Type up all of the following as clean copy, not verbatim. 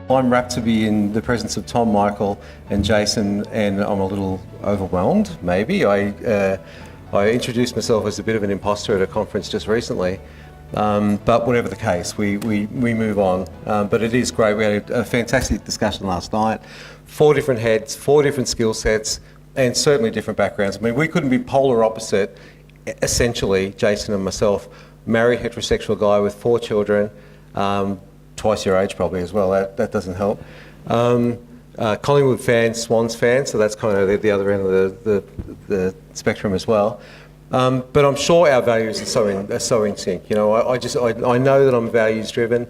I'm rapt to be in the presence of Tom, Michael and Jason, and I'm a little overwhelmed, maybe. I introduced myself as a bit of an imposter at a conference just recently, but whatever the case, we move on. But it is great. We had a fantastic discussion last night. 4 different heads, 4 different skill sets, and certainly different backgrounds. I mean, we couldn't be polar opposite, essentially, Jason and myself. Married heterosexual guy with 4 children, twice your age probably as well, that doesn't help. Collingwood fan, Swans fan, so that's kind of the other end of the spectrum as well. But I'm sure our values are so in sync. You know, I know that I'm values driven.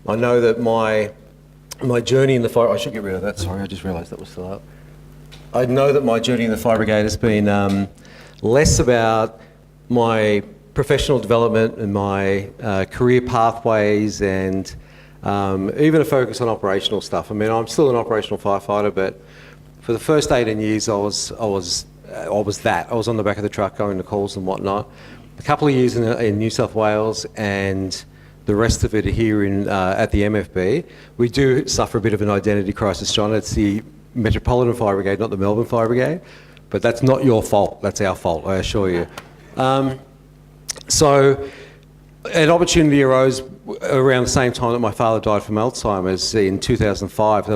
I know that my journey in the fire, I should get rid of that, sorry, I just realised that was still up. I know that my journey in the fire brigade has been less about my professional development and my career pathways and even a focus on operational stuff. I mean, I'm still an operational firefighter, but for the first 18 years, I was that. I was on the back of the truck going to calls and whatnot. A couple of years in New South Wales, and the rest of it here at the MFB. We do suffer a bit of an identity crisis, John. It's the Metropolitan Fire Brigade, not the Melbourne Fire Brigade. But that's not your fault. That's our fault, I assure you. So an opportunity arose around the same time that my father died from Alzheimer's in 2005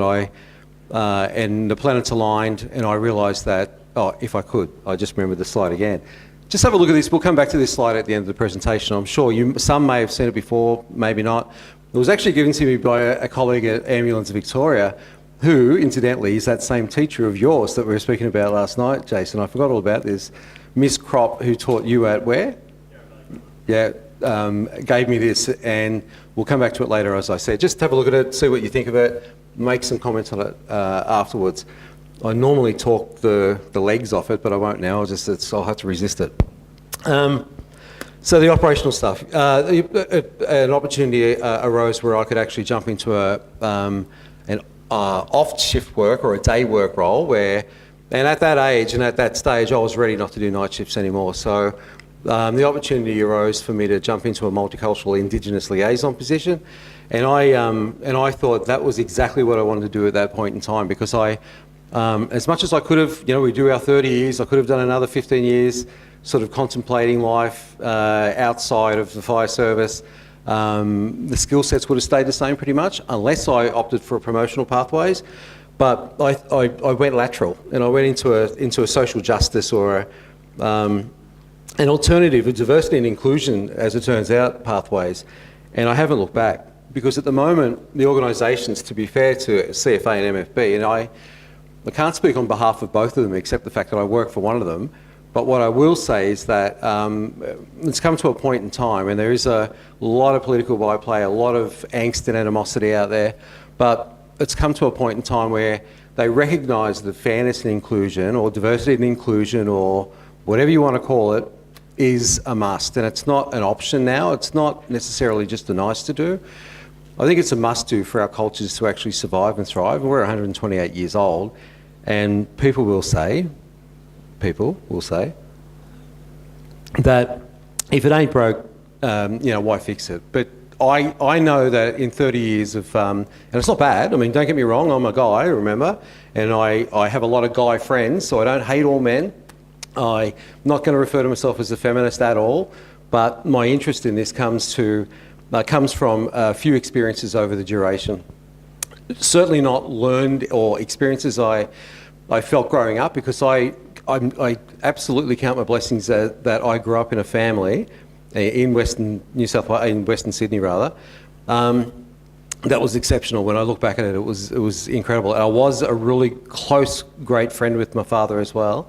and the planets aligned, and I realised that, if I could, I just remembered the slide again. Just have a look at this. We'll come back to this slide at the end of the presentation. I'm sure some may have seen it before, maybe not. It was actually given to me by a colleague at Ambulance Victoria, who, incidentally, is that same teacher of yours that we were speaking about last night, Jason. I forgot all about this. Miss Crop, who taught you at where? Yeah, gave me this, and we'll come back to it later, as I said. Just have a look at it, see what you think of it, make some comments on it afterwards. I normally talk the legs off it, but I won't now. I'll have to resist it. So the operational stuff. An opportunity arose where I could actually jump into an off-shift work or a day work role and at that age and at that stage, I was ready not to do night shifts anymore. So the opportunity arose for me to jump into a multicultural Indigenous liaison position, and I thought that was exactly what I wanted to do at that point in time, because as much as I could have, we do our 30 years, I could have done another 15 years sort of contemplating life outside of the fire service. The skill sets would have stayed the same pretty much, unless I opted for promotional pathways. But I went lateral, and I went into a social justice or an alternative, a diversity and inclusion, as it turns out, pathways. And I haven't looked back, because at the moment, the organisations, to be fair to CFA and MFB, and I can't speak on behalf of both of them except the fact that I work for one of them, but what I will say is that it's come to a point in time, and there is a lot of political byplay, a lot of angst and animosity out there, but it's come to a point in time where they recognise that fairness and inclusion, or diversity and inclusion, or whatever you want to call it, is a must. And it's not an option now. It's not necessarily just a nice to do. I think it's a must do for our cultures to actually survive and thrive. We're 128 years old, and people will say that if it ain't broke, why fix it? But I know that in 30 years of, and it's not bad, I mean, don't get me wrong, I'm a guy, remember, and I have a lot of guy friends, so I don't hate all men. I'm not going to refer to myself as a feminist at all, but my interest in this comes from a few experiences over the duration. Certainly not learned or experiences I felt growing up, because I absolutely count my blessings that I grew up in a family in Western Sydney rather. That was exceptional. When I look back at it, it was incredible. And I was a really close, great friend with my father as well.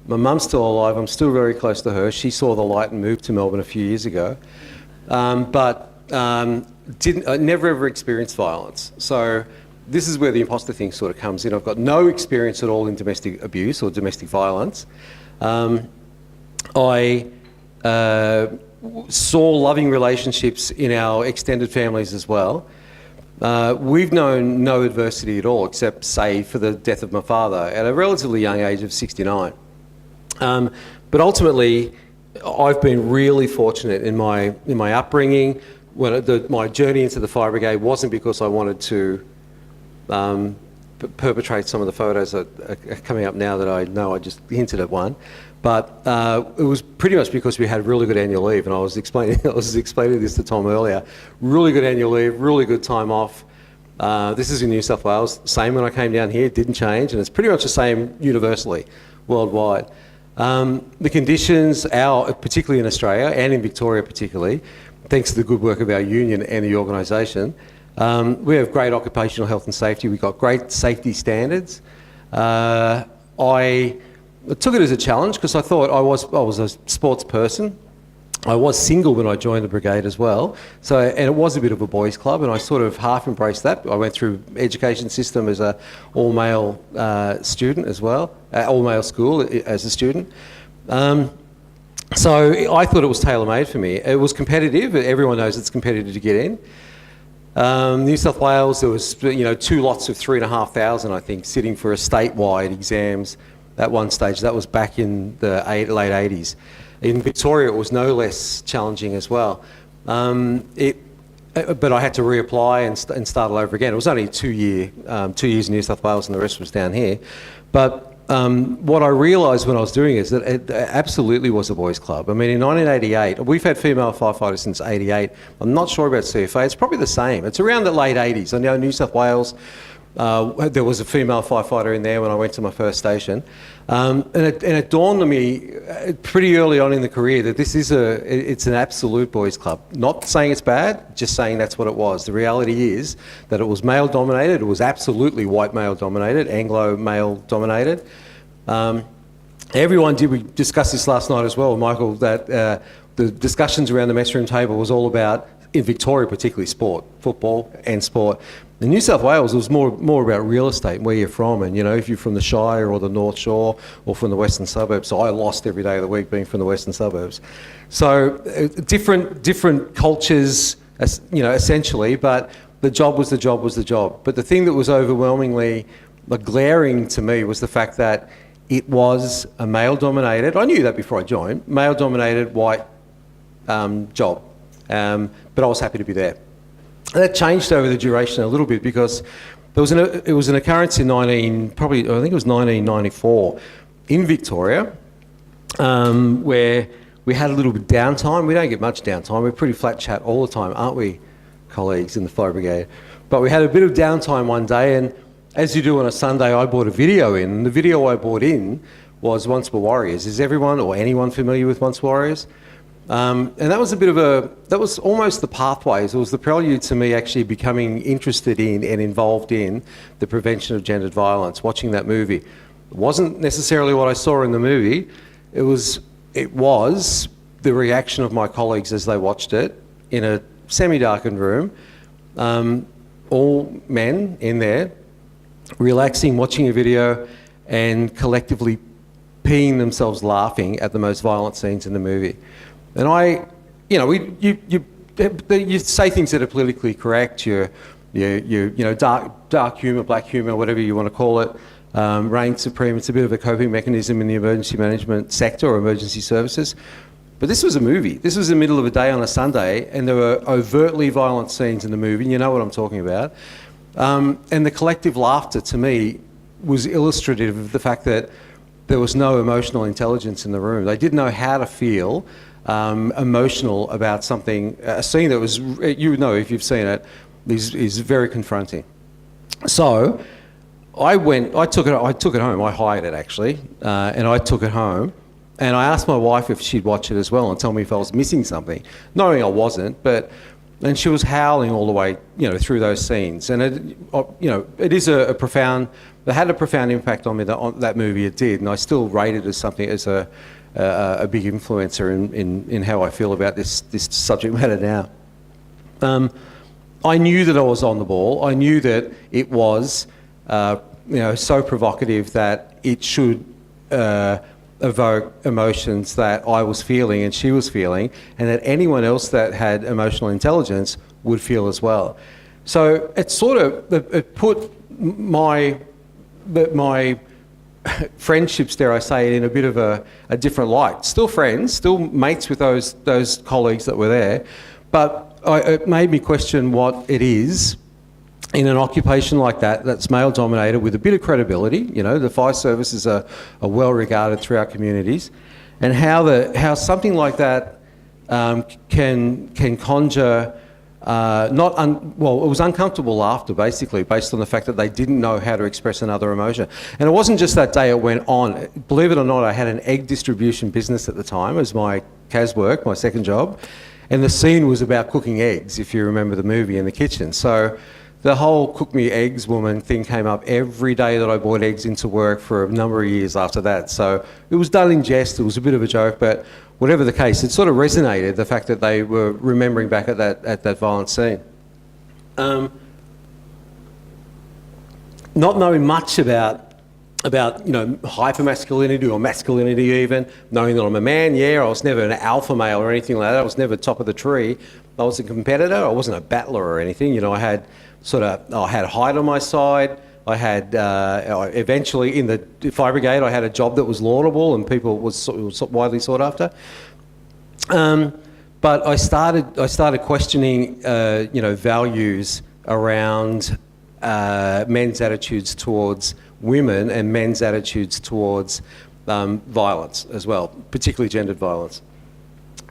My mum's still alive. I'm still very close to her. She saw the light and moved to Melbourne a few years ago, but never ever experienced violence. So this is where the imposter thing sort of comes in. I've got no experience at all in domestic abuse or domestic violence. I saw loving relationships in our extended families as well. We've known no adversity at all, except, say, for the death of my father at a relatively young age of 69. But ultimately, I've been really fortunate in my upbringing. My journey into the fire brigade wasn't because I wanted to perpetrate some of the photos that are coming up now that I know I just hinted at one. But it was pretty much because we had really good annual leave, and I was explaining this to Tom earlier. Really good annual leave, really good time off. This is in New South Wales. Same when I came down here, it didn't change, and it's pretty much the same universally, worldwide. The conditions, particularly in Australia and in Victoria particularly, thanks to the good work of our union and the organisation, we have great occupational health and safety. We've got great safety standards. I took it as a challenge because I thought I was a sports person. I was single when I joined the brigade as well, and it was a bit of a boys' club, and I sort of half embraced that. I went through education system as a all-male student as well, all-male school as a student. So I thought it was tailor-made for me. It was competitive. Everyone knows it's competitive to get in. New South Wales, there was 2 lots of 3,500, I think, sitting for a statewide exams at one stage. That was back in the late 80s. In Victoria, it was no less challenging as well. But I had to reapply and start all over again. It was only 2 years in New South Wales, and the rest was down here. But what I realised when I was doing it is that it absolutely was a boys' club. I mean, in 1988, we've had female firefighters since '88. I'm not sure about CFA. It's probably the same. It's around the late '80s. I know New South Wales. There was a female firefighter in there when I went to my first station, and it dawned on me pretty early on in the career that it's an absolute boys' club. Not saying it's bad, just saying that's what it was. The reality is that it was male dominated. It was absolutely white male dominated, Anglo male dominated. Everyone did. We discussed this last night as well, Michael. That the discussions around the mess room table was all about, in Victoria particularly, sport, football and sport. In New South Wales, it was more about real estate and where you're from, and if you're from the Shire or the North Shore or from the Western Suburbs. So I lost every day of the week being from the Western Suburbs. So different cultures, essentially, but the job was the job. But the thing that was overwhelmingly glaring to me was the fact that it was a male-dominated. I knew that before I joined. Male-dominated white job, but I was happy to be there. That changed over the duration a little bit because it was an occurrence in I think it was 1994 in Victoria, where we had a little bit of downtime. We don't get much downtime. We're pretty flat chat all the time, aren't we, colleagues in the fire brigade? But we had a bit of downtime one day, and as you do on a Sunday, I bought a video in, and the video I bought in was Once Were Warriors. Is everyone or anyone familiar with Once Were Warriors? And that was that was almost the pathways. It was the prelude to me actually becoming interested in and involved in the prevention of gendered violence, watching that movie. It wasn't necessarily what I saw in the movie. It was the reaction of my colleagues as they watched it in a semi-darkened room, all men in there, relaxing, watching a video and collectively peeing themselves laughing at the most violent scenes in the movie. And you say things that are politically correct. You dark humour, black humour, whatever you want to call it, reigns supreme. It's a bit of a coping mechanism in the emergency management sector or emergency services. But this was a movie. This was the middle of a day on a Sunday, and there were overtly violent scenes in the movie. You know what I'm talking about. And the collective laughter, to me, was illustrative of the fact that there was no emotional intelligence in the room. They didn't know how to feel emotional about something. A scene that was, you know, if you've seen it, is very confronting. So I took it home. I hired it actually, and I took it home. And I asked my wife if she'd watch it as well and tell me if I was missing something, knowing I wasn't. And she was howling all the way, through those scenes. And it is it had a profound impact on me. That movie, it did, and I still rate it as something as a big influencer in how I feel about this subject matter now. I knew that I was on the ball. I knew that it was, so provocative that it should evoke emotions that I was feeling and she was feeling, and that anyone else that had emotional intelligence would feel as well. So it put my friendships, dare I say, in a bit of a different light. Still friends, still mates with those colleagues that were there, but it made me question what it is in an occupation like that, that's male-dominated with a bit of credibility, the fire services are well regarded through our communities, and how something like that can conjure it was uncomfortable laughter, basically, based on the fact that they didn't know how to express another emotion. And it wasn't just that day, it went on. Believe it or not, I had an egg distribution business at the time as my CAS work, my second job, and the scene was about cooking eggs, if you remember the movie, in the kitchen. So the whole cook me eggs woman thing came up every day that I brought eggs into work for a number of years after that. So it was done in jest, it was a bit of a joke, but whatever the case, it sort of resonated, the fact that they were remembering back at that violent scene. Not knowing much about hypermasculinity or masculinity even, knowing that I'm a man, I was never an alpha male or anything like that, I was never top of the tree. I was a competitor, I wasn't a battler or anything, I had height on my side. I had, eventually in the fire brigade, I had a job that was laudable and was widely sought after. But I started questioning, values around men's attitudes towards women and men's attitudes towards violence as well, particularly gendered violence.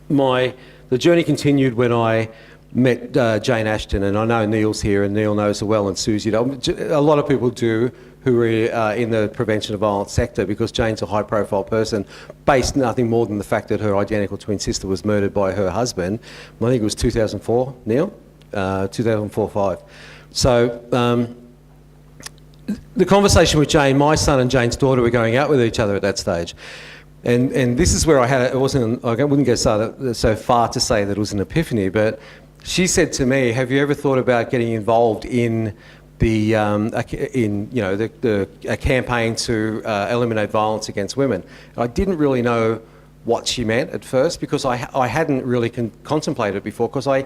The journey continued when I met Jane Ashton, and I know Neil's here, and Neil knows her well, and Susie. A lot of people do who are in the prevention of violence sector, because Jane's a high-profile person, based nothing more than the fact that her identical twin sister was murdered by her husband. I think it was 2004, Neil? 2004-5. So the conversation with Jane, my son and Jane's daughter were going out with each other at that stage. And this is where I wouldn't go so far to say that it was an epiphany, but she said to me, have you ever thought about getting involved in a campaign to eliminate violence against women? And I didn't really know what she meant at first, because I hadn't really contemplated it before, because I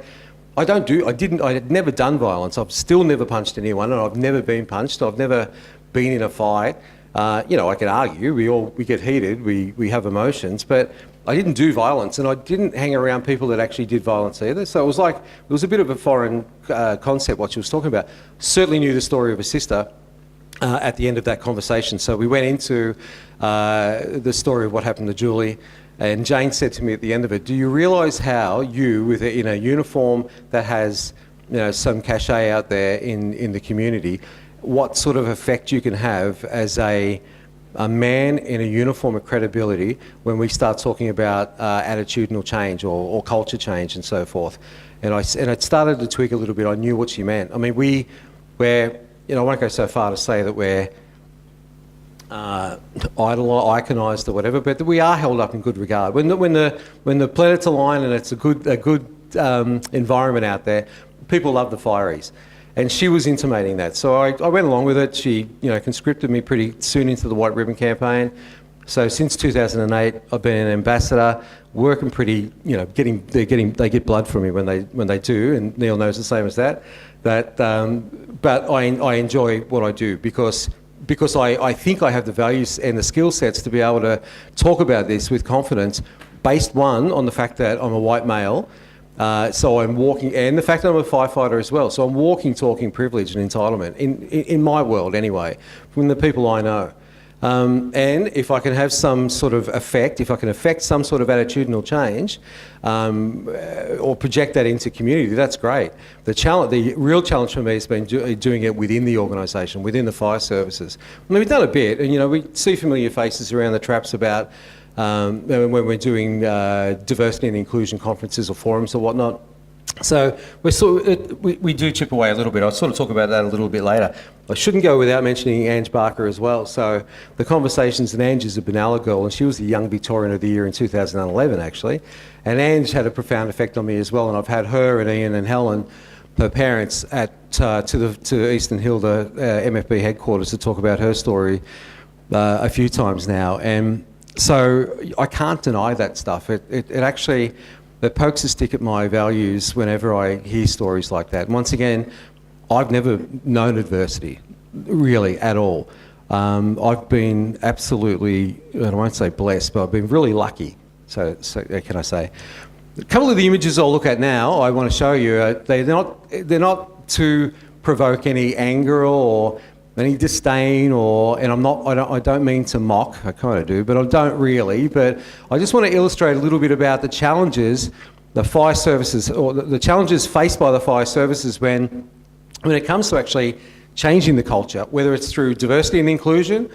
had never done violence. I've still never punched anyone, and I've never been punched. I've never been in a fight. I can argue, we get heated, we have emotions, but I didn't do violence, and I didn't hang around people that actually did violence either. So it was a bit of a foreign concept what she was talking about. Certainly knew the story of her sister at the end of that conversation. So we went into the story of what happened to Julie, and Jane said to me at the end of it, do you realise how you, in a uniform that has some cachet out there in the community, what sort of effect you can have as a man in a uniform of credibility when we start talking about attitudinal change or culture change and so forth. And it started to tweak a little bit. I knew what she meant. I mean, we're I won't go so far to say that we're iconised or whatever, but we are held up in good regard. When the planets align and it's a good environment out there, people love the fireys. And she was intimating that. So I went along with it. She, conscripted me pretty soon into the White Ribbon campaign. So since 2008, I've been an ambassador, working pretty, they get blood from me when they do, and Neil knows the same as that. But I enjoy what I do because I think I have the values and the skill sets to be able to talk about this with confidence, based on the fact that I'm a white male. So I'm walking, and the fact that I'm a firefighter as well. So I'm walking, talking privilege and entitlement in my world anyway, from the people I know. And if I can have some sort of effect, if I can affect some sort of attitudinal change, or project that into community, that's great. The real challenge for me has been doing it within the organisation, within the fire services. I mean, we've done a bit, and we see familiar faces around the traps about when we're doing diversity and inclusion conferences or forums or whatnot. So we do chip away a little bit. I'll sort of talk about that a little bit later. I shouldn't go without mentioning Ange Barker as well. So the conversations, and Ange is a Benalla girl, and she was the Young Victorian of the Year in 2011 actually. And Ange had a profound effect on me as well, and I've had her and Ian and Helen, her parents, to Eastern Hill, the MFB headquarters, to talk about her story a few times now. And so I can't deny that stuff. It actually pokes a stick at my values whenever I hear stories like that. And once again, I've never known adversity, really, at all. I've been absolutely, I won't say blessed, but I've been really lucky, so can I say. A couple of the images I'll look at now, I want to show you, they're not too provoke any anger or any disdain, and I don't mean to mock, I kind of do, but I don't really. But I just want to illustrate a little bit about the challenges the fire services, or the challenges faced by the fire services when it comes to actually changing the culture, whether it's through diversity and inclusion,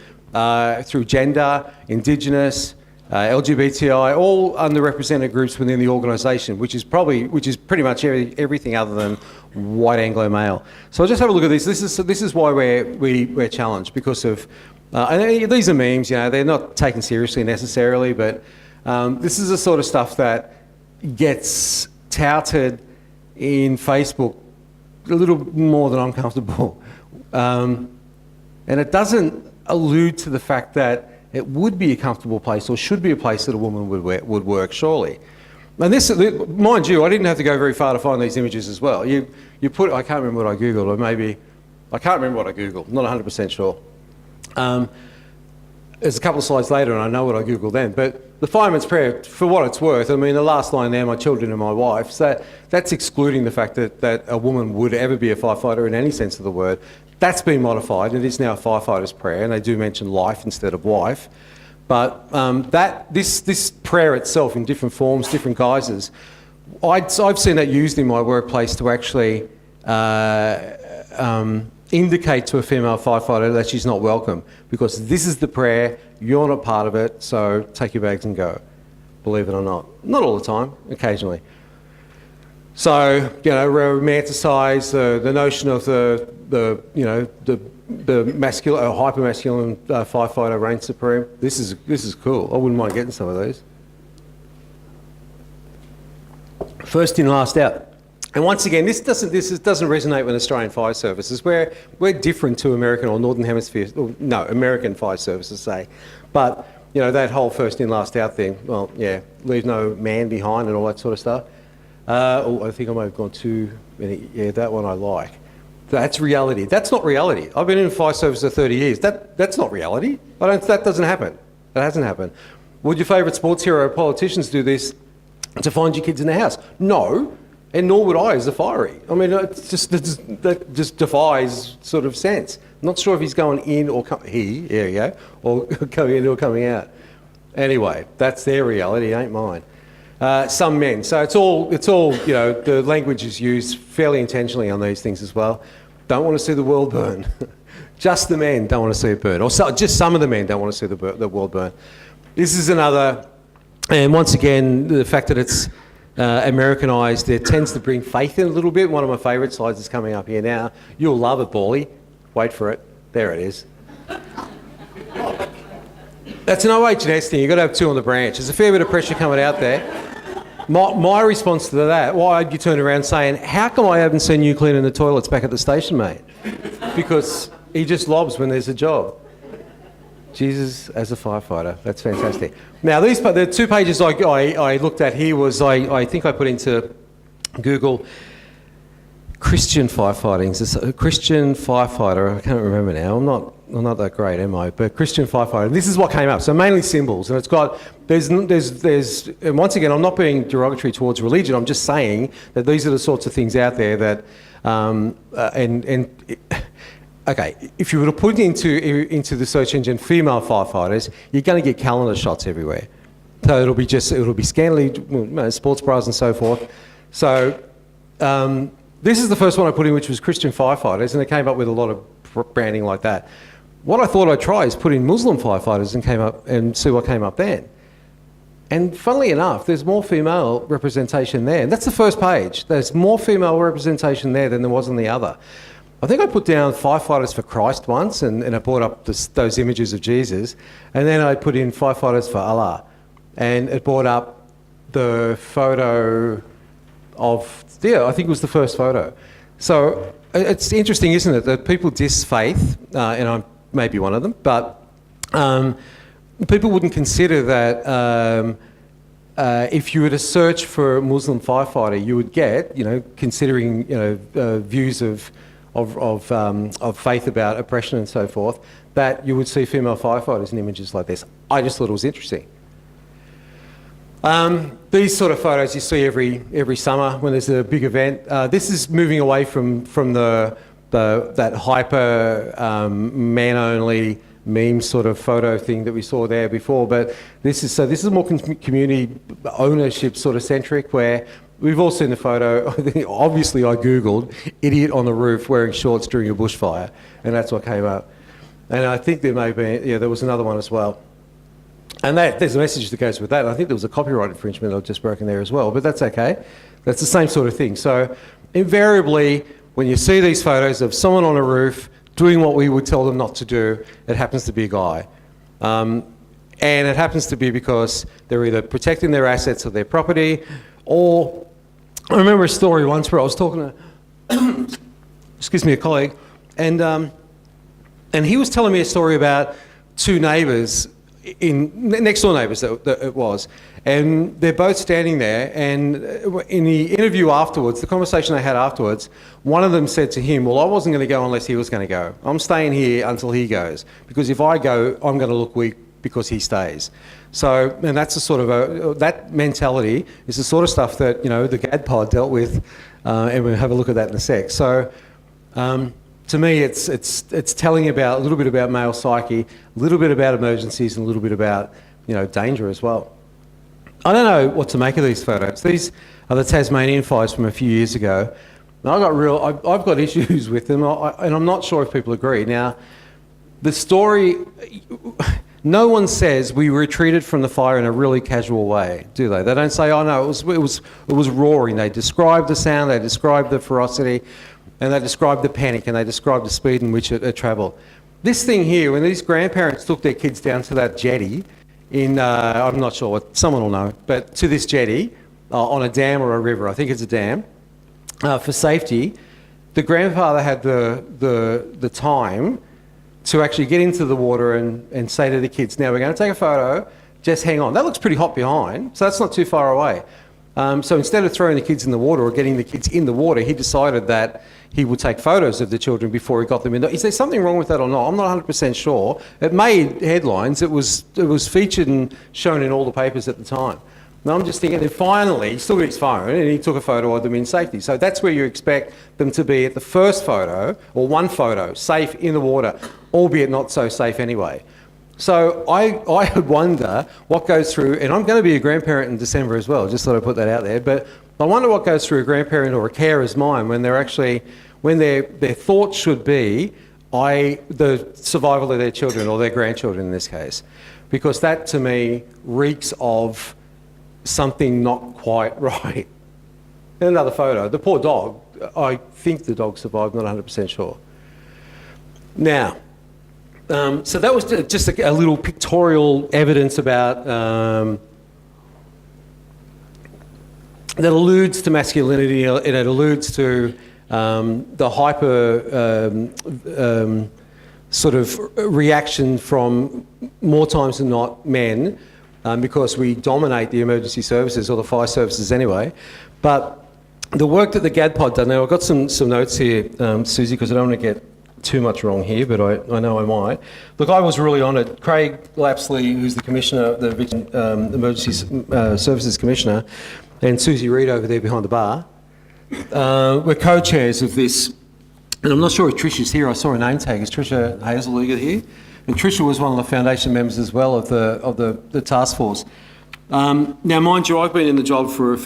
through gender, Indigenous, LGBTI, all underrepresented groups within the organisation, which is pretty much everything other than white Anglo male. So I'll just have a look at this. This is why we're challenged, because of and these are memes. They're not taken seriously necessarily, but this is the sort of stuff that gets touted in Facebook a little more than I'm comfortable, and it doesn't allude to the fact that it would be a comfortable place, or should be a place that a woman would work, surely. And this, mind you, I didn't have to go very far to find these images as well. I can't remember what I Googled, or maybe, I can't remember what I Googled, not 100% sure. There's a couple of slides later and I know what I Googled then, but the fireman's prayer, for what it's worth, I mean, the last line there, my children and my wife, so that's excluding the fact that a woman would ever be a firefighter in any sense of the word. That's been modified. It is now a firefighter's prayer, and they do mention life instead of wife. But this prayer itself, in different forms, different guises, I've seen that used in my workplace to actually indicate to a female firefighter that she's not welcome, because this is the prayer, you're not part of it, so take your bags and go. Believe it or not. Not all the time, occasionally. So, romanticise the notion of the masculine, hyper-masculine firefighter reign supreme. This is cool. I wouldn't mind getting some of these. First in, last out. And once again, this doesn't resonate with Australian fire services. We're different to American or Northern Hemisphere, American fire services, say. But that whole first in, last out thing. Well, yeah, leave no man behind and all that sort of stuff. I think I might have gone too many. Yeah, that one I like. That's reality. That's not reality. I've been in fire service for 30 years. That's not reality. That doesn't happen. That hasn't happened. Would your favourite sports hero politicians do this to find your kids in the house? No, and nor would I as a fiery. I mean, that just defies sort of sense. I'm not sure if he's going in or coming in or coming out. Anyway, that's their reality, ain't mine. Some men. So it's all. The language is used fairly intentionally on these things as well. Don't want to see the world burn. Just the men don't want to see it burn, or just some of the men don't want to see the world burn. This is another, and once again, the fact that it's Americanised, it tends to bring faith in a little bit. One of my favourite slides is coming up here now. You'll love it, Bally. Wait for it. There it is. That's an OH&S thing. You've got to have two on the branch. There's a fair bit of pressure coming out there. My response to that, why you turn around saying, how come I haven't seen you cleaning the toilets back at the station, mate? Because he just lobs when there's a job. Jesus as a firefighter. That's fantastic. Now, the 2 pages I looked at here was, I think I put into Google Christian firefighting. It's a Christian firefighter. I can't remember now. I'm not that great, am I? But Christian firefighter. This is what came up. So mainly symbols, and it's got there's and once again, I'm not being derogatory towards religion. I'm just saying that these are the sorts of things out there that okay, if you were to put into the search engine female firefighters, you're going to get calendar shots everywhere. So it'll be scantily sports bras and so forth. So. This is the first one I put in, which was Christian firefighters, and it came up with a lot of branding like that. What I thought I'd try is put in Muslim firefighters and see what came up then. And funnily enough, there's more female representation there. And that's the first page. There's more female representation there than there was on the other. I think I put down Firefighters for Christ once, and I brought up those images of Jesus. And then I put in Firefighters for Allah. And it brought up the photo of, I think it was the first photo. So it's interesting, isn't it, that people diss faith, and I may be one of them, but people wouldn't consider that if you were to search for a Muslim firefighter, you would get, considering, views of faith about oppression and so forth, that you would see female firefighters in images like this. I just thought it was interesting. These sort of photos you see every summer when there's a big event. This is moving away from the that hyper man-only meme sort of photo thing that we saw there before. But this is more community ownership sort of centric, where we've all seen the photo. Obviously, I Googled idiot on the roof wearing shorts during a bushfire, and that's what came up. And I think there may be, there was another one as well. And there's a message that goes with that. And I think there was a copyright infringement I've just broken there as well, but that's okay. That's the same sort of thing. So invariably, when you see these photos of someone on a roof doing what we would tell them not to do, it happens to be a guy. And it happens to be because they're either protecting their assets or their property, or I remember a story once where I was talking to, a colleague, and he was telling me a story about two neighbours, next door neighbours that it was, and they're both standing there, and in the interview afterwards, the conversation they had afterwards, one of them said to him, well, I wasn't going to go unless he was going to go. I'm staying here until he goes, because if I go, I'm going to look weak because he stays. So, and that's the sort of, that mentality is the sort of stuff that, the GAD dealt with, and we'll have a look at that in a sec. So, to me, it's telling about a little bit about male psyche, a little bit about emergencies, and a little bit about, danger as well. I don't know what to make of these photos. These are the Tasmanian fires from a few years ago. I've got issues with them, and I'm not sure if people agree. Now, the story, no one says we retreated from the fire in a really casual way, do they? They don't say, oh no, it was roaring. They describe the sound, they describe the ferocity, and they describe the panic, and they describe the speed in which it travelled. This thing here, when these grandparents took their kids down to that jetty, I'm not sure what, someone will know, but to this jetty on a dam or a river, I think it's a dam, for safety, the grandfather had the time to actually get into the water and say to the kids, now we're going to take a photo, just hang on. That looks pretty hot behind, so that's not too far away. So instead of throwing the kids in the water or getting the kids in the water, he decided that he would take photos of the children before he got them in. Is there something wrong with that or not? I'm not 100% sure. It made headlines. It was featured and shown in all the papers at the time. Now I'm just thinking, and finally, he still got his phone and he took a photo of them in safety. So that's where you expect them to be at the first photo, or one photo, safe in the water, albeit not so safe anyway. So I would wonder what goes through, and I'm going to be a grandparent in December as well, just thought I'd put that out there, but I wonder what goes through a grandparent or a carer's mind when they're actually, when their thoughts should be, the survival of their children or their grandchildren in this case. Because that to me reeks of something not quite right. And another photo, the poor dog, I think the dog survived, not 100% sure. Now, so that was just a little pictorial evidence about, that alludes to masculinity, and it alludes to the hyper sort of reaction from, more times than not, men, because we dominate the emergency services, or the fire services anyway. But the work that the GAD done, now I've got some notes here, Susie, because I don't want to get too much wrong here, but I know I might. Look, I was really honoured. Craig Lapsley, who's the Commissioner, the Emergency Services Commissioner, and Susie Reid over there behind the bar, we're co-chairs of this. And I'm not sure if Trisha's here. I saw a name tag. Is Trisha Hazelugger here? And Trisha was one of the foundation members as well of the task force. Now, mind you, I've been in the job for a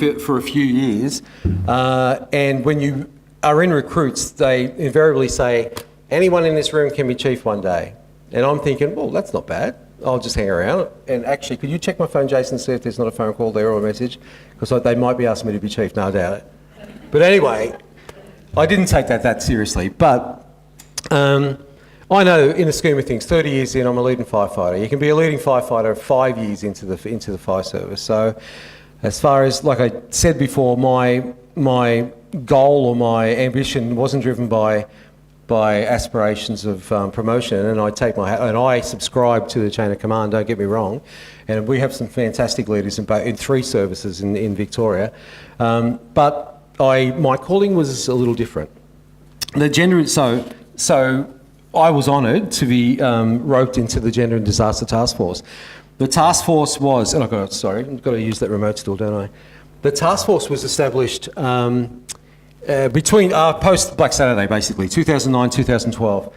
few years, and when you are in recruits, they invariably say, anyone in this room can be chief one day. And I'm thinking, well, that's not bad. I'll just hang around. And actually, could you check my phone, Jason, and see if there's not a phone call there or a message? Because they might be asking me to be chief. No, I doubt it. But anyway, I didn't take that seriously. But I know, in the scheme of things, 30 years in, I'm a leading firefighter. You can be a leading firefighter 5 years into the fire service. So as far as, like I said before, my goal or my ambition wasn't driven by aspirations of promotion, and I subscribe to the chain of command, don't get me wrong, and we have some fantastic leaders in 3 services in Victoria, but my calling was a little different. So I was honoured to be roped into the Gender and Disaster Task Force. The task force was, and I've got to use that remote still, don't I? The task force was established between post Black Saturday, basically 2009, 2012.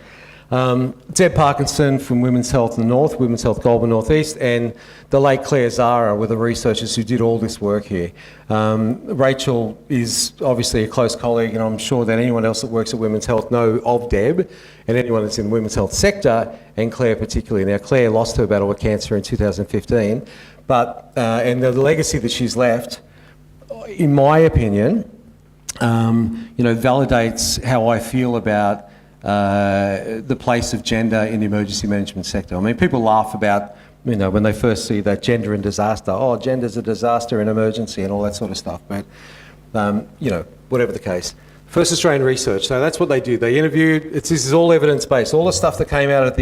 Deb Parkinson from Women's Health in the North, Women's Health Goulburn North East, and the late Claire Zara were the researchers who did all this work here. Rachel is obviously a close colleague, and I'm sure that anyone else that works at Women's Health know of Deb, and anyone that's in the women's health sector, and Claire particularly. Now, Claire lost her battle with cancer in 2015, but and the legacy that she's left, in my opinion, validates how I feel about the place of gender in the emergency management sector. I mean, people laugh about, when they first see that gender and disaster, gender's a disaster in emergency and all that sort of stuff, but, whatever the case. First Australian Research, so that's what they do. They interviewed, this is all evidence-based. All the stuff that came out of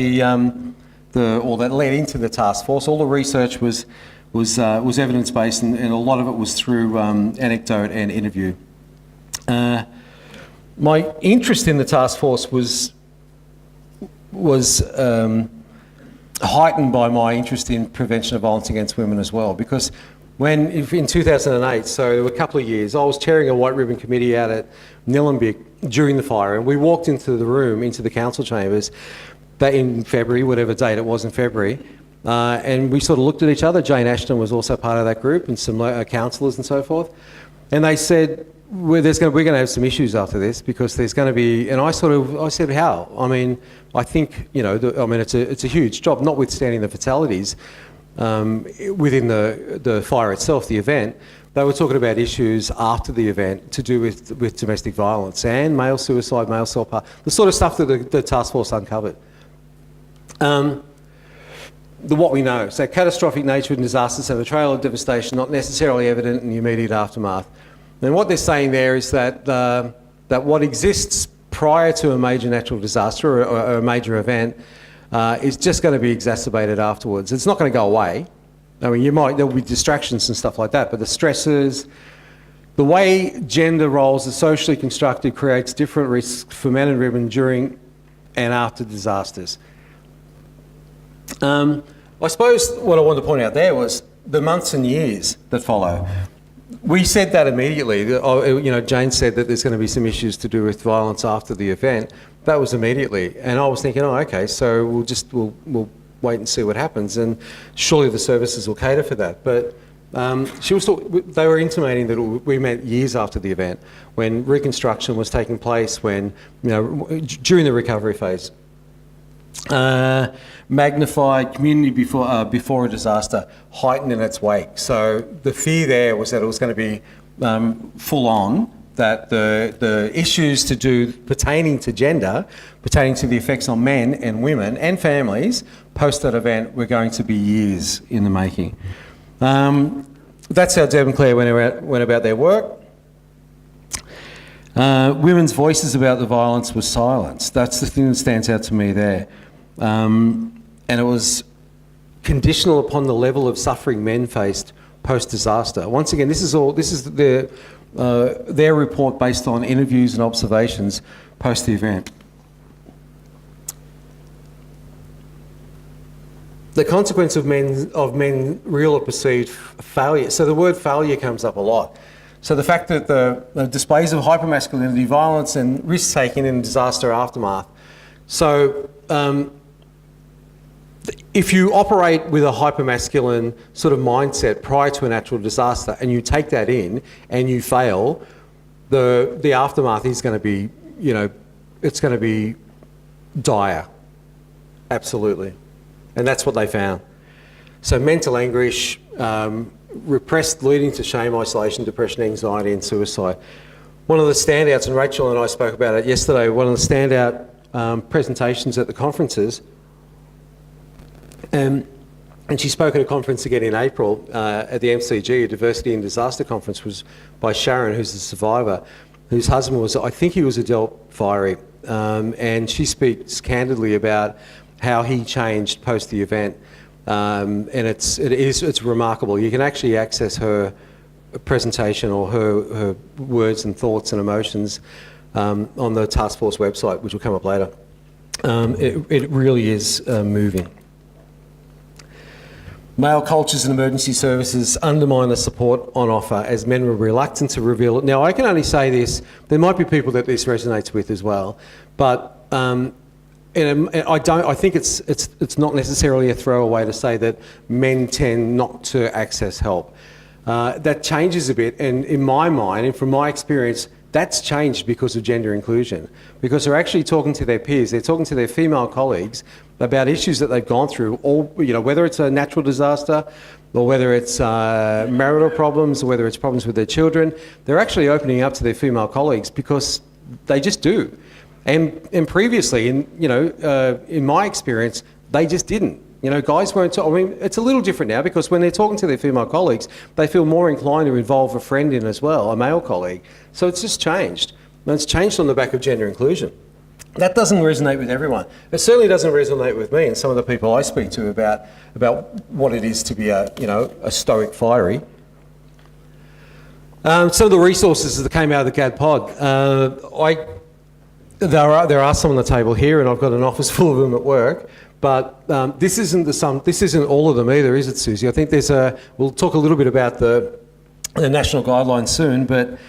or that led into the task force, all the research was evidence-based, and a lot of it was through anecdote and interview. My interest in the task force was heightened by my interest in prevention of violence against women as well, because in 2008, so there were a couple of years, I was chairing a white ribbon committee out at Nillumbik during the fire, and we walked into the room, into the council chambers, in February, whatever date it was in February, and we sort of looked at each other. Jane Ashton was also part of that group, and some councillors and so forth, and they said, we're going to have some issues after this, because there's going to be, and I said, how? I mean, I think, it's a huge job, notwithstanding the fatalities within the fire itself, the event. They were talking about issues after the event to do with domestic violence and male suicide, male self-harm, the sort of stuff that the task force uncovered. What we know, so catastrophic nature and disasters have a trail of devastation not necessarily evident in the immediate aftermath. And what they're saying there is that that what exists prior to a major natural disaster or a major event is just going to be exacerbated afterwards. It's not going to go away. I mean, there'll be distractions and stuff like that, but the stresses, the way gender roles are socially constructed creates different risks for men and women during and after disasters. I suppose what I wanted to point out there was the months and years that follow. We said that immediately. Jane said that there's going to be some issues to do with violence after the event. That was immediately, and I was thinking, okay, so we'll wait and see what happens, and surely the services will cater for that. But they were intimating that we meant years after the event, when reconstruction was taking place, when during the recovery phase. Magnified community before a disaster, heightened in its wake. So the fear there was that it was going to be full on, that the issues pertaining to gender, pertaining to the effects on men and women and families post that event were going to be years in the making. That's how Deb and Claire went about their work. Women's voices about the violence was silenced. That's the thing that stands out to me there. And it was conditional upon the level of suffering men faced post-disaster. Once again, this is their report based on interviews and observations post the event. The consequence of men real or perceived failure. So the word failure comes up a lot. So the fact that the displays of hypermasculinity, violence and risk-taking in disaster aftermath. So if you operate with a hypermasculine sort of mindset prior to a natural disaster and you take that in and you fail, the aftermath is going to be, it's going to be dire. Absolutely. And that's what they found. So mental anguish, repressed, leading to shame, isolation, depression, anxiety and suicide. One of the standouts, and Rachel and I spoke about it yesterday, one of the standout presentations at the conferences, and she spoke at a conference again in April at the MCG, a Diversity and Disaster Conference, was by Sharon, who's a survivor, whose husband was, I think he was adult fiery, and she speaks candidly about how he changed post the event, and it's remarkable. You can actually access her presentation or her words and thoughts and emotions on the task force website, which will come up later. It really is moving. Male cultures in emergency services undermine the support on offer as men were reluctant to reveal it. Now, I can only say this, there might be people that this resonates with as well, but I think it's not necessarily a throwaway to say that men tend not to access help. That changes a bit, and in my mind, and from my experience, that's changed because of gender inclusion, because they're actually talking to their peers, they're talking to their female colleagues about issues that they've gone through, or whether it's a natural disaster, or whether it's marital problems, or whether it's problems with their children. They're actually opening up to their female colleagues because they just do, and previously, in my experience, they just didn't. Guys weren't. I mean, it's a little different now because when they're talking to their female colleagues, they feel more inclined to involve a friend in as well, a male colleague. So it's just changed. And it's changed on the back of gender inclusion. That doesn't resonate with everyone. It certainly doesn't resonate with me and some of the people I speak to about what it is to be a stoic fiery. Some of the resources that came out of the GAD pod. There are some on the table here, and I've got an office full of them at work. But this isn't all of them either, is it, Susie? I think we'll talk a little bit about the national guidelines soon, but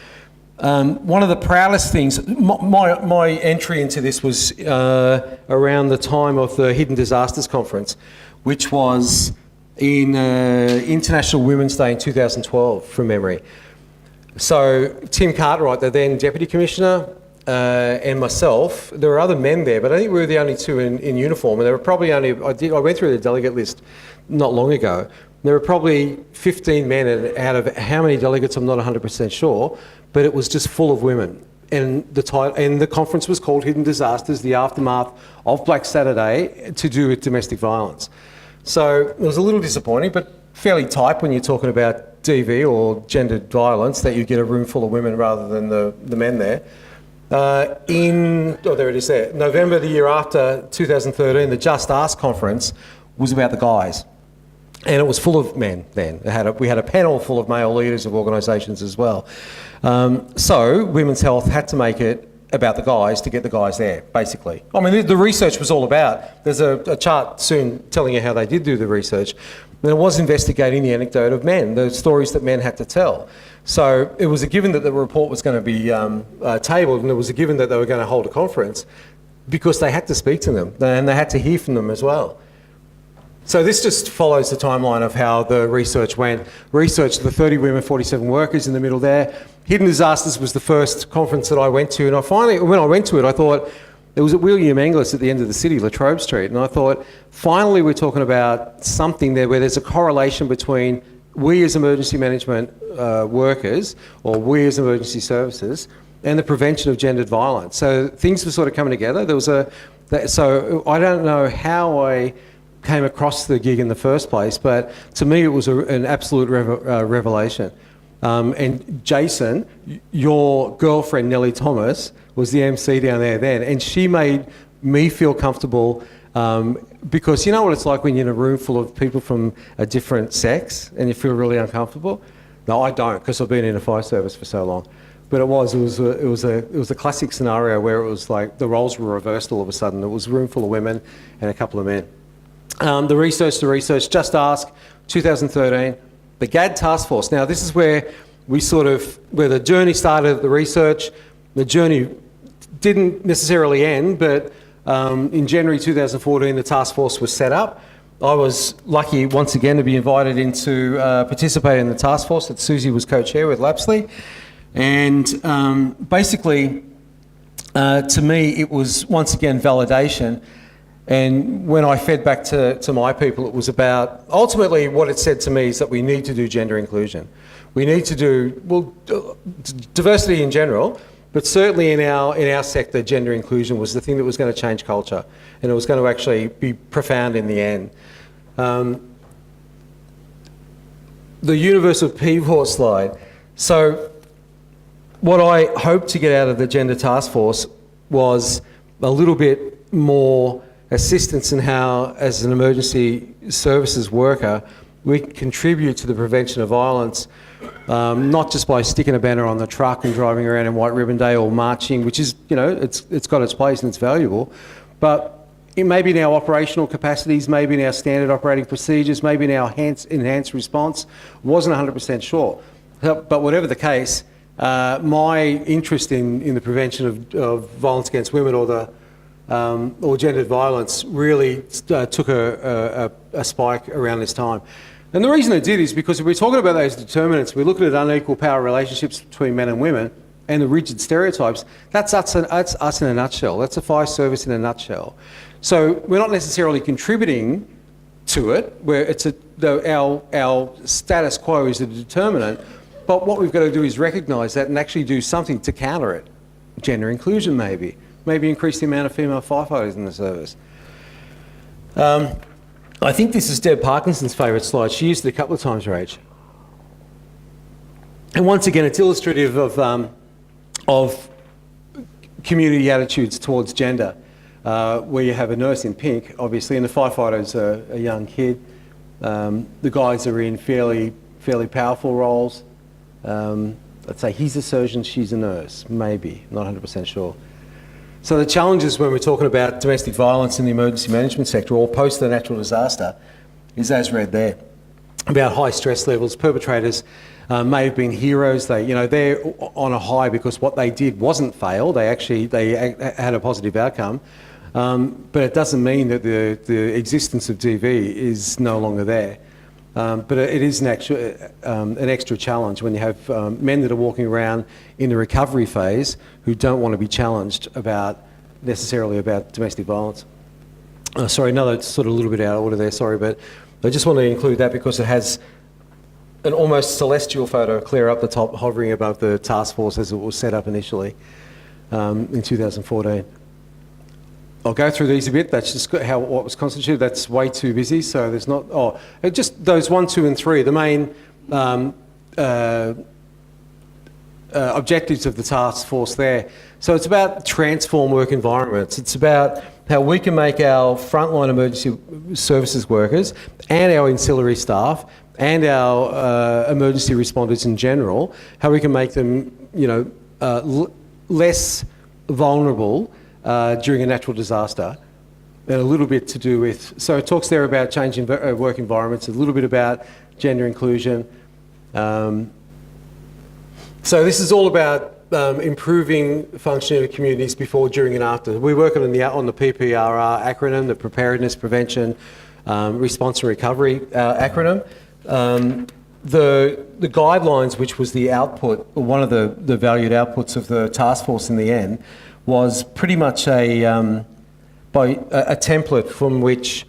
one of the proudest things, my entry into this was around the time of the Hidden Disasters Conference, which was in International Women's Day in 2012, from memory. So Tim Cartwright, the then Deputy Commissioner, and myself, there were other men there, but I think we were the only two in uniform, and there were probably only, I went through the delegate list not long ago, there were probably 15 men out of how many delegates I'm not 100% sure, but it was just full of women. And the conference was called Hidden Disasters, the Aftermath of Black Saturday, to do with domestic violence. So it was a little disappointing, but fairly tight when you're talking about DV or gendered violence, that you get a room full of women rather than the men there. There it is there. November the year after, 2013, the Just Ask conference was about the guys. And it was full of men then. We had a panel full of male leaders of organisations as well. So Women's Health had to make it about the guys to get the guys there, basically. I mean, the research was all about. There's a chart soon telling you how they did do the research. And it was investigating the anecdote of men, the stories that men had to tell. So it was a given that the report was going to be tabled, and it was a given that they were going to hold a conference because they had to speak to them and they had to hear from them as well. So this just follows the timeline of how the research went. Research, the 30 women, 47 workers in the middle there. Hidden Disasters was the first conference that I went to, and when I went to it, I thought, it was at William Angliss at the end of the city, Latrobe Street, and I thought, finally we're talking about something there where there's a correlation between we as emergency management workers, or we as emergency services, and the prevention of gendered violence. So things were sort of coming together. So I don't know how I came across the gig in the first place, but to me it was an absolute revelation. And Jason, your girlfriend Nellie Thomas, was the MC down there then, and she made me feel comfortable because you know what it's like when you're in a room full of people from a different sex and you feel really uncomfortable? No, I don't, because I've been in a fire service for so long. But it was a classic scenario where it was like the roles were reversed all of a sudden. It was a room full of women and a couple of men. The research, Just Ask, 2013, the GAD task force. Now this is where where the journey started, the research. The journey didn't necessarily end, but in January 2014, the task force was set up. I was lucky once again to be invited in to participate in the task force that Susie was co-chair with Lapsley. And basically, to me, it was once again validation. And when I fed back to my people, it was about, ultimately what it said to me is that we need to do gender inclusion. We need to do, diversity in general, but certainly in our sector, gender inclusion was the thing that was going to change culture, and it was going to actually be profound in the end. The universal P4 slide. So what I hoped to get out of the gender task force was a little bit more assistance in how, as an emergency services worker, we contribute to the prevention of violence, not just by sticking a banner on the truck and driving around in White Ribbon Day or marching, which is, it's got its place and it's valuable, but maybe in our operational capacities, maybe in our standard operating procedures, maybe in our enhanced response. Wasn't 100% sure. But whatever the case, my interest in the prevention of violence against women or gendered violence really took a spike around this time. And the reason it did is because if we're talking about those determinants, we're looking at unequal power relationships between men and women and the rigid stereotypes. That's us in a nutshell. That's a fire service in a nutshell. So we're not necessarily contributing to it, where it's our status quo is a determinant, but what we've got to do is recognise that and actually do something to counter it. Gender inclusion maybe increase the amount of female firefighters in the service. I think this is Deb Parkinson's favourite slide. She used it a couple of times, Rach. And once again, it's illustrative of community attitudes towards gender, where you have a nurse in pink, obviously, and the firefighter's a young kid. The guys are in fairly powerful roles. Let's say he's a surgeon, she's a nurse, maybe, not 100% sure. So the challenges when we're talking about domestic violence in the emergency management sector or post the natural disaster is as read there, about high stress levels. Perpetrators may have been heroes. They're on a high because what they did wasn't fail. They had a positive outcome, but it doesn't mean that the existence of DV is no longer there. But it is an extra challenge when you have men that are walking around in the recovery phase who don't want to be challenged necessarily about domestic violence. Sorry, another sort of a little bit out of order there, sorry, but I just want to include that because it has an almost celestial photo clear up the top, hovering above the task force as it was set up initially in 2014. I'll go through these a bit. That's just what was constituted. That's way too busy, so there's not... just those 1, 2 and 3, the main objectives of the task force there. So it's about transform work environments. It's about how we can make our frontline emergency services workers and our ancillary staff and our emergency responders in general, how we can make them, less vulnerable during a natural disaster, and a little bit to do with... So it talks there about changing work environments, a little bit about gender inclusion. So this is all about improving functioning of communities before, during and after. We're working on the PPRR acronym, the Preparedness, Prevention, Response and Recovery acronym. The guidelines, which was the output, or one of the valued outputs of the task force in the end, was pretty much a template from which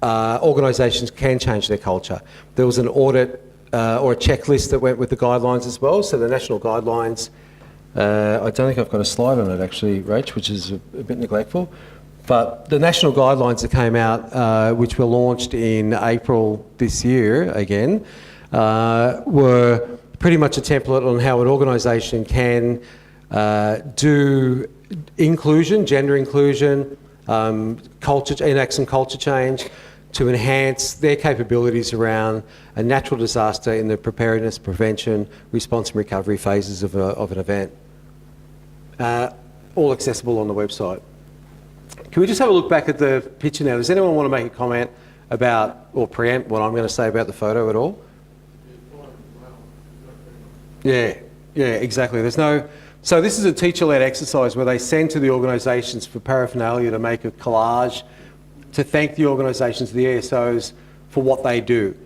organisations can change their culture. There was an audit or a checklist that went with the guidelines as well. So the national guidelines, I don't think I've got a slide on it actually, Rach, which is a bit neglectful. But the national guidelines that came out, which were launched in April this year again, were pretty much a template on how an organisation can do inclusion, gender inclusion, enact some culture change to enhance their capabilities around a natural disaster in the preparedness, prevention, response and recovery phases of an event. All accessible on the website. Can we just have a look back at the picture now? Does anyone want to make a comment about or preempt what I'm going to say about the photo at all? Yeah, exactly. So this is a teacher-led exercise where they send to the organisations for paraphernalia to make a collage to thank the organisations, the ESOs, for what they do.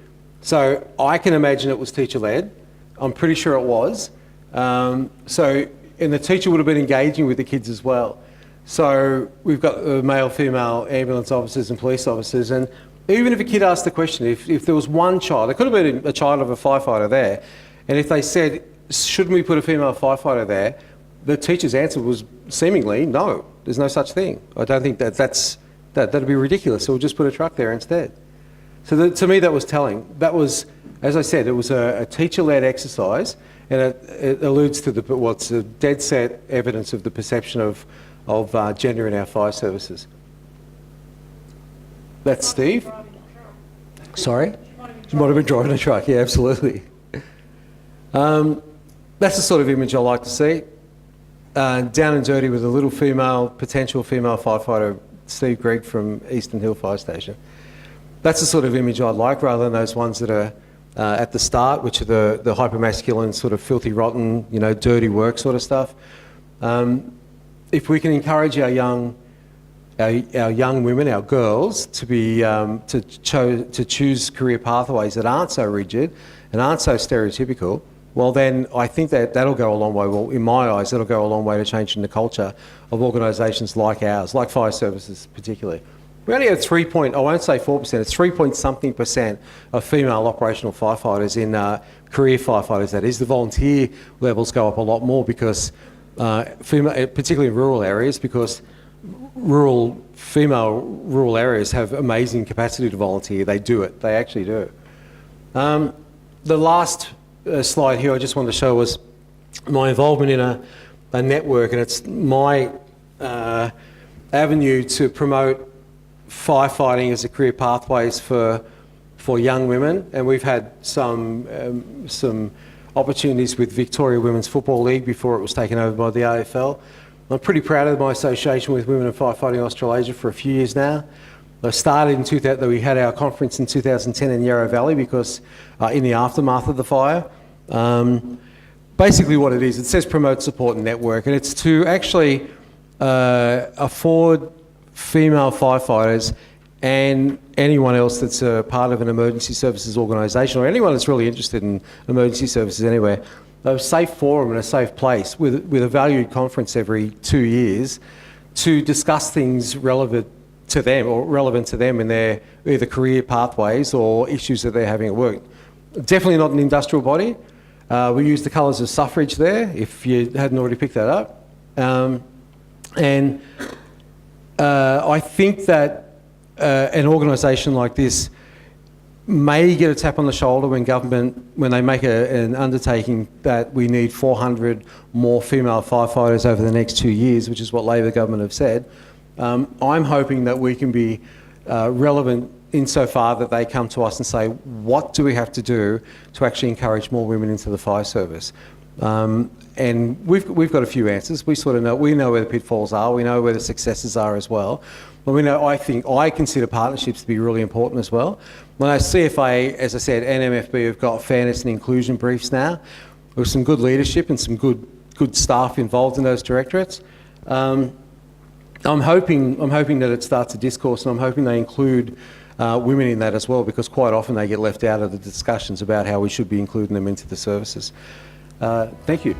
So I can imagine it was teacher-led. I'm pretty sure it was. And the teacher would have been engaging with the kids as well. So we've got male, female ambulance officers and police officers, and even if a kid asked the question, if there was one child, it could have been a child of a firefighter there, and if they said, shouldn't we put a female firefighter there, the teacher's answer was seemingly, no, there's no such thing. I don't think that'd be ridiculous, so we'll just put a truck there instead. So to me that was telling. That was, as I said, it was a teacher-led exercise, and it alludes to what's a dead set evidence of the perception of gender in our fire services. That's Steve. Sorry? She might have been driving a truck, yeah, absolutely. That's the sort of image I like to see. Down and dirty with a little potential female firefighter Steve Gregg from Eastern Hill Fire Station. That's the sort of image I'd like, rather than those ones that are at the start, which are the hyper-masculine, sort of filthy, rotten, dirty work sort of stuff. If we can encourage our young women, our girls, to be to choose career pathways that aren't so rigid and aren't so stereotypical, well then I think that'll go a long way. Well, in my eyes, that'll go a long way to changing the culture of organisations like ours, like fire services particularly. We only have I won't say 4%, it's 3-point-something% of female operational firefighters in career firefighters, that is. The volunteer levels go up a lot more because, particularly in rural areas, because female rural areas have amazing capacity to volunteer. They do it, they actually do. The last slide here I just wanted to show was my involvement in a network, and it's my avenue to promote firefighting as a career pathways for young women, and we've had some opportunities with Victoria Women's Football League before it was taken over by the AFL. I'm pretty proud of my association with Women in Firefighting Australasia for a few years now. I started in 2000, we had our conference in 2010 in Yarra Valley because in the aftermath of the fire. Basically what it is, it says promote, support and network, and it's to actually afford female firefighters and anyone else that's a part of an emergency services organisation, or anyone that's really interested in emergency services anywhere, a safe forum and a safe place with a valued conference every 2 years to discuss things relevant to them in their either career pathways or issues that they're having at work. Definitely not an industrial body. We use the colours of suffrage there, if you hadn't already picked that up. I think that an organisation like this may get a tap on the shoulder when they make an undertaking that we need 400 more female firefighters over the next 2 years, which is what Labor government have said. I'm hoping that we can be relevant insofar that they come to us and say, what do we have to do to actually encourage more women into the fire service? And we've got a few answers. We know where the pitfalls are, we know where the successes are as well. But I consider partnerships to be really important as well. When CFA, as I said, and MFB have got fairness and inclusion briefs now, with some good leadership and some good staff involved in those directorates. I'm hoping that it starts a discourse, and I'm hoping they include women in that as well, because quite often they get left out of the discussions about how we should be including them into the services. Thank you.